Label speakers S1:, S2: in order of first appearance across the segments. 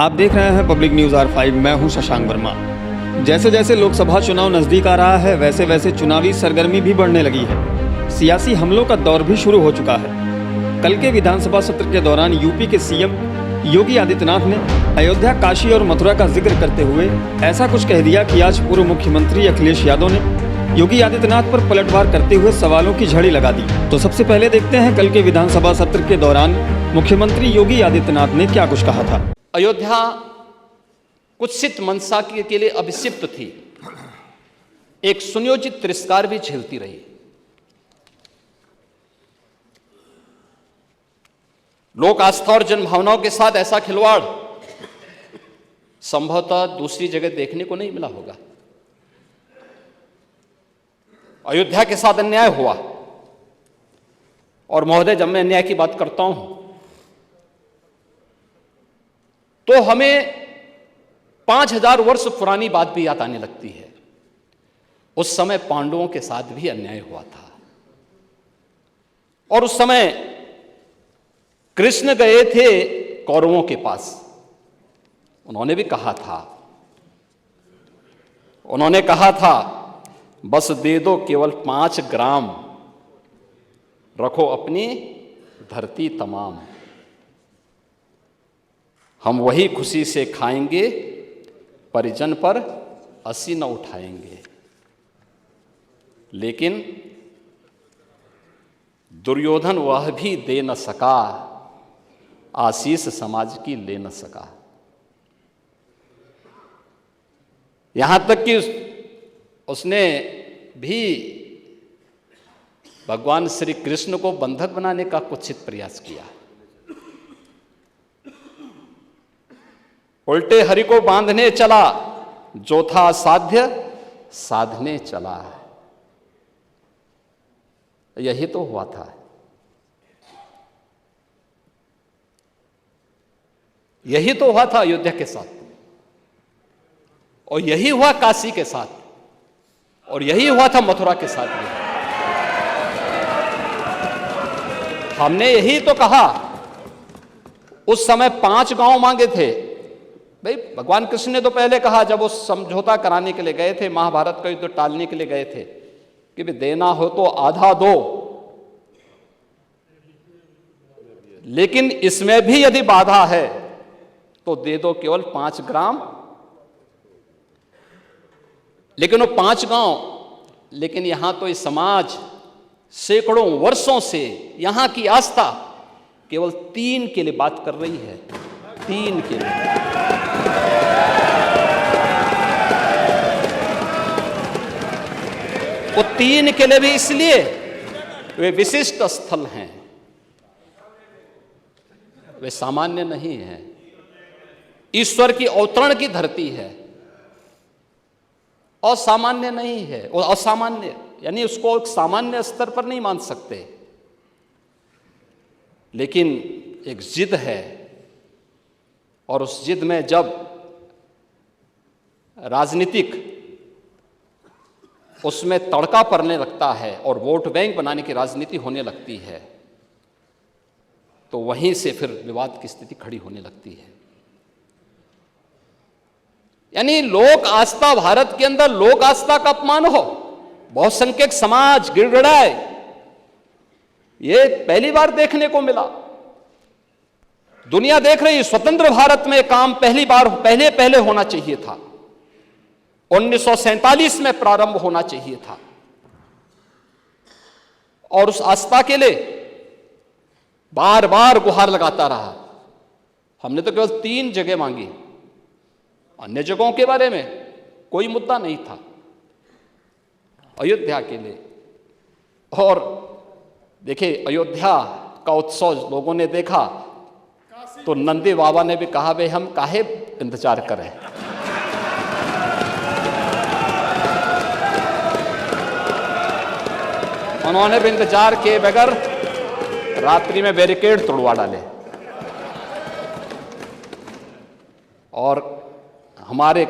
S1: आप देख रहे हैं पब्लिक न्यूज़ R5। मैं हूं शशांक वर्मा। जैसे जैसे लोकसभा चुनाव नज़दीक आ रहा है वैसे वैसे चुनावी सरगर्मी भी बढ़ने लगी है। सियासी हमलों का दौर भी शुरू हो चुका है। कल के विधानसभा सत्र के दौरान यूपी के सीएम योगी आदित्यनाथ ने अयोध्या, काशी और मथुरा का जिक्र करते हुए ऐसा कुछ कह दिया कि आज पूर्व मुख्यमंत्री अखिलेश यादव ने योगी आदित्यनाथ पर पलटवार करते हुए सवालों की झड़ी लगा दी। तो सबसे पहले देखते हैं कल के विधानसभा सत्र के दौरान मुख्यमंत्री योगी आदित्यनाथ ने क्या कुछ कहा था।
S2: अयोध्या कुत्सित मंशा के लिए अभिषिक्त थी, एक सुनियोजित तिरस्कार भी झेलती रही। लोक आस्था और जनभावनाओं के साथ ऐसा खिलवाड़ संभवतः दूसरी जगह देखने को नहीं मिला होगा। अयोध्या के साथ अन्याय हुआ, और महोदय जब मैं अन्याय की बात करता हूं तो हमें 5000 वर्ष पुरानी बात भी याद आने लगती है। उस समय पांडवों के साथ भी अन्याय हुआ था, और उस समय कृष्ण गए थे कौरवों के पास। उन्होंने भी कहा था बस दे दो केवल 5 ग्राम, रखो अपनी धरती तमाम, हम वही खुशी से खाएंगे, परिजन पर हंसी न उठाएंगे। लेकिन दुर्योधन वह भी दे न सका, आशीष समाज की ले न सका। यहां तक कि उसने भी भगवान श्री कृष्ण को बंधक बनाने का कुत्सित प्रयास किया। उल्टे हरि को बांधने चला, जो था साध्य साधने चला। यही तो हुआ था। यही तो हुआ था अयोध्या के साथ, और यही हुआ काशी के साथ, और यही हुआ था मथुरा के साथ भी। हमने यही तो कहा। उस समय 5 गांव मांगे थे। भाई भगवान कृष्ण ने तो पहले कहा, जब वो समझौता कराने के लिए गए थे, महाभारत का युद्ध टालने के लिए गए थे, कि भाई देना हो तो आधा दो, लेकिन इसमें भी यदि बाधा है तो दे दो केवल 5 ग्राम। लेकिन वो 5 गांव, लेकिन यहां तो इस समाज सैकड़ों वर्षों से यहां की आस्था केवल 3 के लिए बात कर रही है। 3 के लिए। वो 3 के लिए भी इसलिए वे विशिष्ट स्थल हैं, वे सामान्य नहीं हैं। ईश्वर की अवतरण की धरती है, असामान्य नहीं है। और असामान्य यानी उसको एक सामान्य स्तर पर नहीं मान सकते, लेकिन एक जिद है, और उस जिद में जब राजनीतिक उसमें तड़का पड़ने लगता है और वोट बैंक बनाने की राजनीति होने लगती है, तो वहीं से फिर विवाद की स्थिति खड़ी होने लगती है। यानी लोक आस्था, भारत के अंदर लोक आस्था का अपमान हो, बहुसंख्यक समाज गिड़गिड़ाए, ये पहली बार देखने को मिला। दुनिया देख रही, स्वतंत्र भारत में काम पहले होना चाहिए था। 1947 में प्रारंभ होना चाहिए था, और उस आस्था के लिए बार बार गुहार लगाता रहा। हमने तो केवल 3 जगह मांगी, अन्य जगहों के बारे में कोई मुद्दा नहीं था। अयोध्या के लिए, और देखिए अयोध्या का उत्सव लोगों ने देखा तो नंदी बाबा ने भी कहा, भाई हम काहे इंतजार करें। उन्होंने भी इंतजार किए बगैर रात्रि में बैरिकेड तोड़वा डाले, और हमारे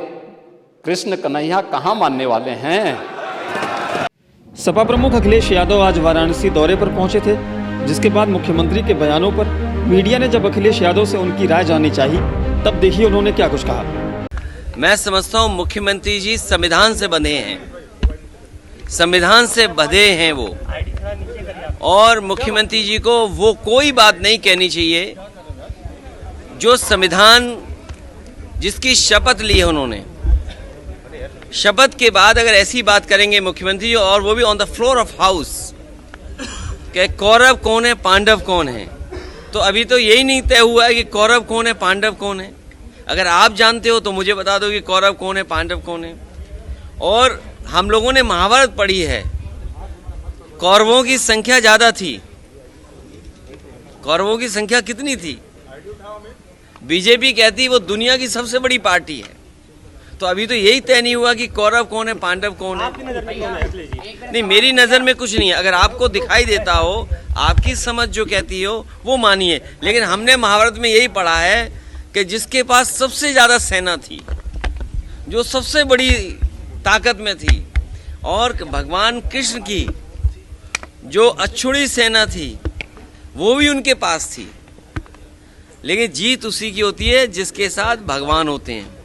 S2: कृष्ण कन्हैया कहां मानने वाले हैं।
S1: सपा प्रमुख अखिलेश यादव आज वाराणसी दौरे पर पहुंचे थे, जिसके बाद मुख्यमंत्री के बयानों पर मीडिया ने जब अखिलेश यादव से उनकी राय जाननी चाहिए तब देखिए उन्होंने क्या कुछ कहा।
S3: मैं समझता हूँ मुख्यमंत्री जी संविधान से बंधे हैं, संविधान से बंधे हैं वो, और मुख्यमंत्री जी को वो कोई बात नहीं कहनी चाहिए जो संविधान जिसकी शपथ ली है उन्होंने, शपथ के बाद अगर ऐसी बात करेंगे मुख्यमंत्री जी, और वो भी on the floor of house, कि कौरव कौन है पांडव कौन है, तो अभी तो यही नहीं तय हुआ है कि कौरव कौन है पांडव कौन है। अगर आप जानते हो तो मुझे बता दो कि कौरव कौन है पांडव कौन है। और हम लोगों ने महाभारत पढ़ी है, कौरवों की संख्या ज्यादा थी, कौरवों की संख्या कितनी थी? बीजेपी कहती वो दुनिया की सबसे बड़ी पार्टी है, तो अभी तो यही तय नहीं हुआ कि कौरव कौन है पांडव कौन है। नहीं, मेरी नजर में कुछ नहीं है, अगर आपको दिखाई देता हो, आपकी समझ जो कहती हो वो मानिए, लेकिन हमने महाभारत में यही पढ़ा है कि जिसके पास सबसे ज्यादा सेना थी, जो सबसे बड़ी ताकत में थी, और भगवान कृष्ण की जो अछूती सेना थी वो भी उनके पास थी, लेकिन जीत उसी की होती है जिसके साथ भगवान होते हैं।